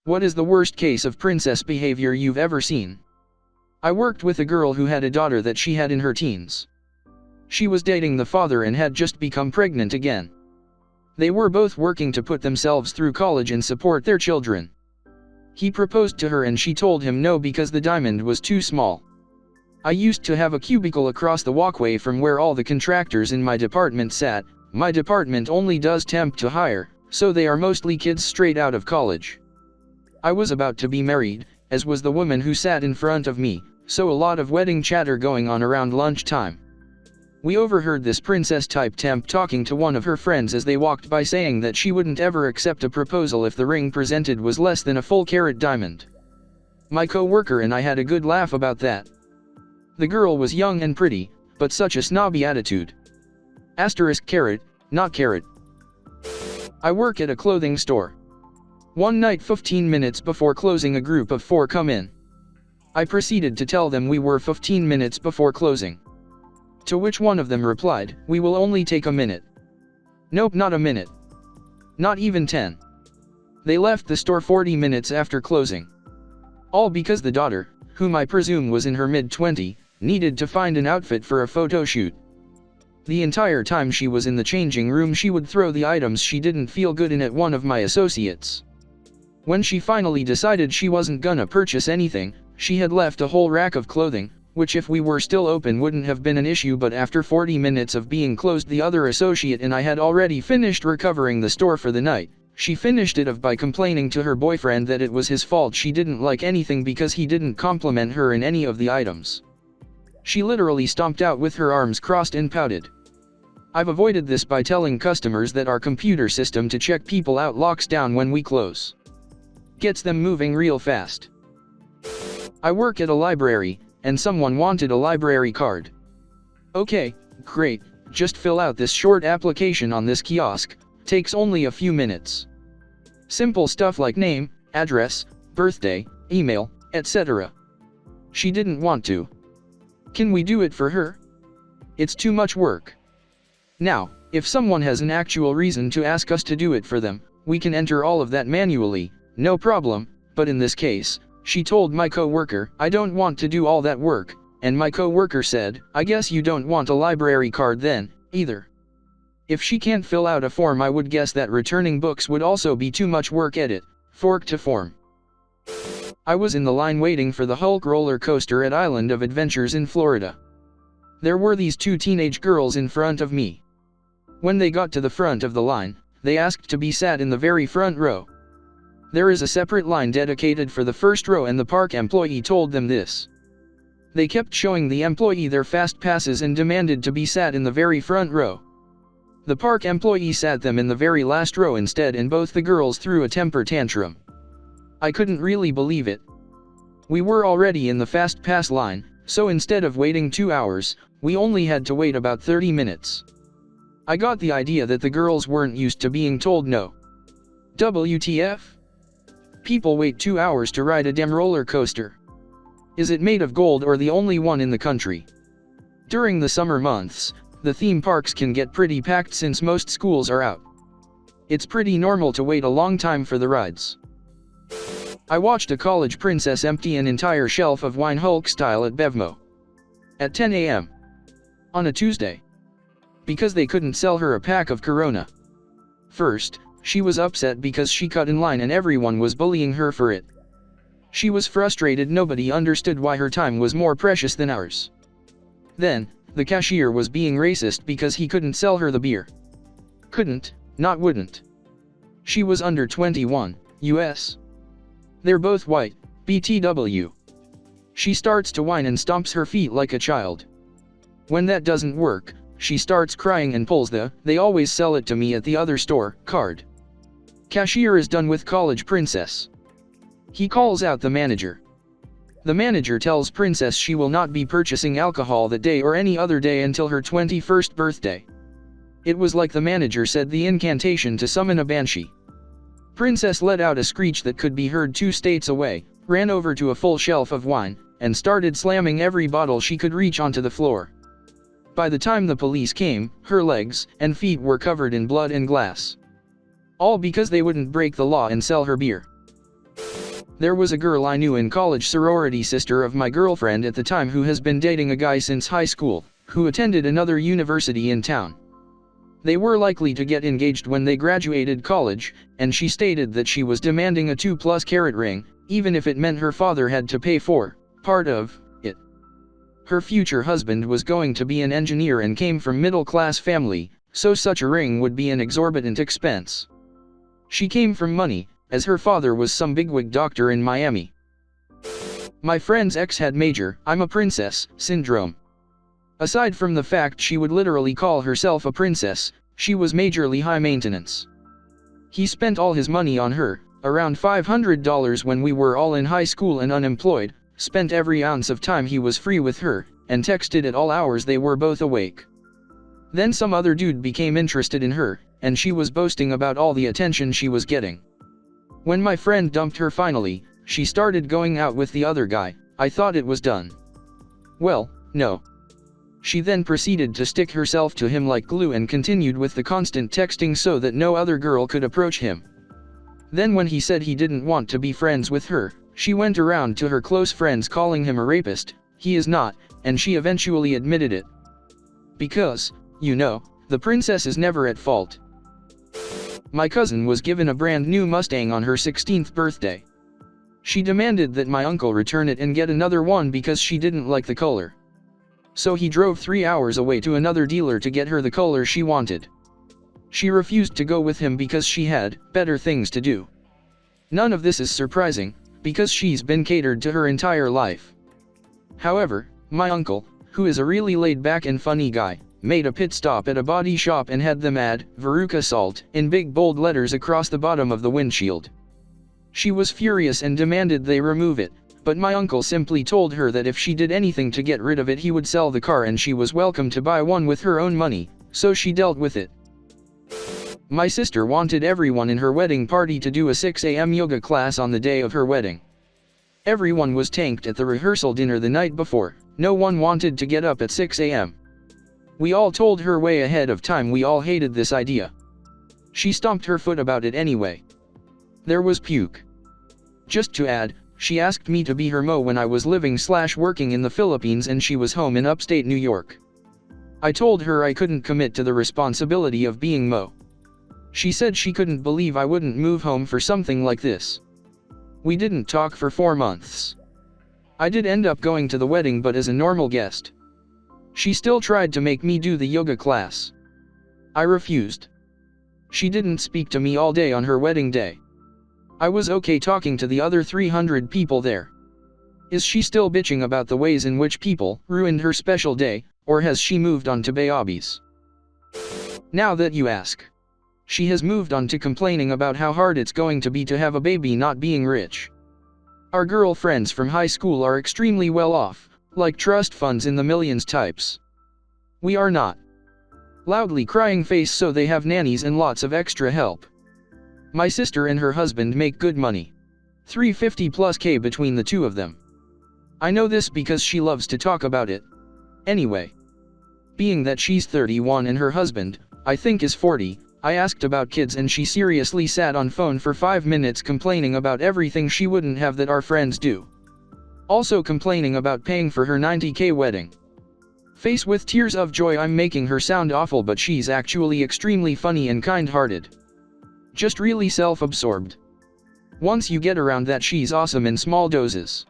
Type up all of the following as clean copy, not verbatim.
What is the worst case of princess behavior you've ever seen? I worked with a girl who had a daughter that she had in her teens. She was dating the father and had just become pregnant again. They were both working to put themselves through college and support their children. He proposed to her and she told him no because the diamond was too small. I used to have a cubicle across the walkway from where all the contractors in my department sat. My department only does temp to hire, so they are mostly kids straight out of college. I was about to be married, as was the woman who sat in front of me, so a lot of wedding chatter going on around lunchtime. We overheard this princess-type temp talking to one of her friends as they walked by, saying that she wouldn't ever accept a proposal if the ring presented was less than a full carat diamond. My co-worker and I had a good laugh about that. The girl was young and pretty, but such a snobby attitude. Carat, not carat. I work at a clothing store. One night 15 minutes before closing, a group of 4 come in. I proceeded to tell them we were 15 minutes before closing. To which one of them replied, "We will only take a minute." Nope, not a minute. Not even 10. They left the store 40 minutes after closing. All because the daughter, whom I presume was in her mid-20s, needed to find an outfit for a photo shoot. The entire time she was in the changing room, she would throw the items she didn't feel good in at one of my associates. When she finally decided she wasn't gonna purchase anything, she had left a whole rack of clothing, which if we were still open wouldn't have been an issue, but after 40 minutes of being closed, the other associate and I had already finished recovering the store for the night. She finished it off by complaining to her boyfriend that it was his fault she didn't like anything because he didn't compliment her in any of the items. She literally stomped out with her arms crossed and pouted. I've avoided this by telling customers that our computer system to check people out locks down when we close. Gets them moving real fast. I work at a library, and someone wanted a library card. Okay, great, just fill out this short application on this kiosk, takes only a few minutes. Simple stuff like name, address, birthday, email, etc. She didn't want to. Can we do it for her? It's too much work. Now, if someone has an actual reason to ask us to do it for them, we can enter all of that manually, no problem, but in this case, she told my co-worker, "I don't want to do all that work," and my co-worker said, "I guess you don't want a library card then, either." If she can't fill out a form, I would guess that returning books would also be too much work. Edit, fork to form. I was in the line waiting for the Hulk roller coaster at Island of Adventures in Florida. There were these 2 teenage girls in front of me. When they got to the front of the line, they asked to be sat in the very front row. There is a separate line dedicated for the first row, and the park employee told them this. They kept showing the employee their fast passes and demanded to be sat in the very front row. The park employee sat them in the very last row instead, and both the girls threw a temper tantrum. I couldn't really believe it. We were already in the fast pass line, so instead of waiting 2 hours, we only had to wait about 30 minutes. I got the idea that the girls weren't used to being told no. WTF? People wait 2 hours to ride a damn roller coaster. Is it made of gold or the only one in the country? During the summer months, the theme parks can get pretty packed since most schools are out. It's pretty normal to wait a long time for the rides. I watched a college princess empty an entire shelf of wine Hulk style at Bevmo. At 10 a.m. on a Tuesday. Because they couldn't sell her a pack of Corona. First, she was upset because she cut in line and everyone was bullying her for it. She was frustrated nobody understood why her time was more precious than ours. Then, the cashier was being racist because he couldn't sell her the beer. Couldn't, not wouldn't. She was under 21, US. They're both white, BTW. She starts to whine and stomps her feet like a child. When that doesn't work, she starts crying and pulls the "they always sell it to me at the other store" card. Cashier is done with college princess. He calls out the manager. The manager tells Princess she will not be purchasing alcohol that day or any other day until her 21st birthday. It was like the manager said the incantation to summon a banshee. Princess let out a screech that could be heard 2 states away, ran over to a full shelf of wine, and started slamming every bottle she could reach onto the floor. By the time the police came, her legs and feet were covered in blood and glass. All because they wouldn't break the law and sell her beer. There was a girl I knew in college, sorority sister of my girlfriend at the time, who has been dating a guy since high school, who attended another university in town. They were likely to get engaged when they graduated college, and she stated that she was demanding a 2+ carat ring, even if it meant her father had to pay for part of it. Her future husband was going to be an engineer and came from middle-class family, so such a ring would be an exorbitant expense. She came from money, as her father was some bigwig doctor in Miami. My friend's ex had major "I'm a princess" syndrome. Aside from the fact she would literally call herself a princess, she was majorly high maintenance. He spent all his money on her, around $500 when we were all in high school and unemployed, spent every ounce of time he was free with her, and texted at all hours they were both awake. Then some other dude became interested in her, and she was boasting about all the attention she was getting. When my friend dumped her finally, she started going out with the other guy. I thought it was done. Well, no. She then proceeded to stick herself to him like glue and continued with the constant texting so that no other girl could approach him. Then when he said he didn't want to be friends with her, she went around to her close friends calling him a rapist. He is not, and she eventually admitted it. Because, you know, the princess is never at fault. My cousin was given a brand new Mustang on her 16th birthday. She demanded that my uncle return it and get another one because she didn't like the color. So he drove 3 hours away to another dealer to get her the color she wanted. She refused to go with him because she had better things to do. None of this is surprising, because she's been catered to her entire life. However, my uncle, who is a really laid-back and funny guy, made a pit stop at a body shop and had them add "Veruca Salt" in big bold letters across the bottom of the windshield. She was furious and demanded they remove it, but my uncle simply told her that if she did anything to get rid of it he would sell the car and she was welcome to buy one with her own money, so she dealt with it. My sister wanted everyone in her wedding party to do a 6 a.m. yoga class on the day of her wedding. Everyone was tanked at the rehearsal dinner the night before. No one wanted to get up at 6 a.m. We all told her way ahead of time we all hated this idea. She stomped her foot about it anyway. There was puke. Just to add, she asked me to be her mo when I was living/working in the Philippines and she was home in upstate New York. I told her I couldn't commit to the responsibility of being mo. She said she couldn't believe I wouldn't move home for something like this. We didn't talk for 4 months. I did end up going to the wedding, but as a normal guest. She still tried to make me do the yoga class. I refused. She didn't speak to me all day on her wedding day. I was okay talking to the other 300 people there. Is she still bitching about the ways in which people ruined her special day, or has she moved on to babies? Now that you ask. She has moved on to complaining about how hard it's going to be to have a baby not being rich. Our girlfriends from high school are extremely well off, like trust funds in the millions types. We are not. Loudly crying face, so they have nannies and lots of extra help. My sister and her husband make good money. $350+ between the two of them. I know this because she loves to talk about it. Anyway. Being that she's 31 and her husband, I think, is 40, I asked about kids and she seriously sat on phone for 5 minutes complaining about everything she wouldn't have that our friends do. Also complaining about paying for her $90K wedding. Face with tears of joy. I'm making her sound awful, but she's actually extremely funny and kind-hearted. Just really self-absorbed. Once you get around that, she's awesome in small doses.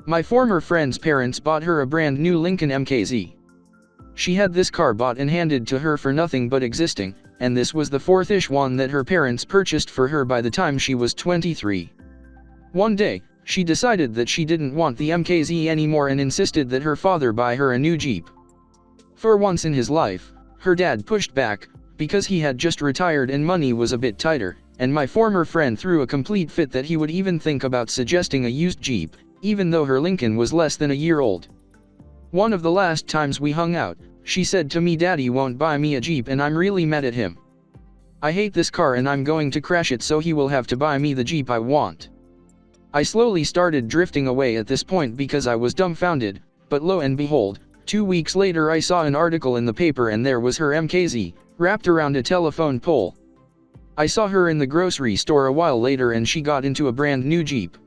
My former friend's parents bought her a brand new Lincoln MKZ. She had this car bought and handed to her for nothing but existing, and this was the 4th-ish one that her parents purchased for her by the time she was 23. One day, she decided that she didn't want the MKZ anymore and insisted that her father buy her a new Jeep. For once in his life, her dad pushed back, because he had just retired and money was a bit tighter, and my former friend threw a complete fit that he would even think about suggesting a used Jeep, even though her Lincoln was less than a year old. One of the last times we hung out, she said to me, "Daddy won't buy me a Jeep and I'm really mad at him. I hate this car and I'm going to crash it, so he will have to buy me the Jeep I want." I slowly started drifting away at this point because I was dumbfounded, but lo and behold, 2 weeks later I saw an article in the paper and there was her MKZ, wrapped around a telephone pole. I saw her in the grocery store a while later and she got into a brand new Jeep.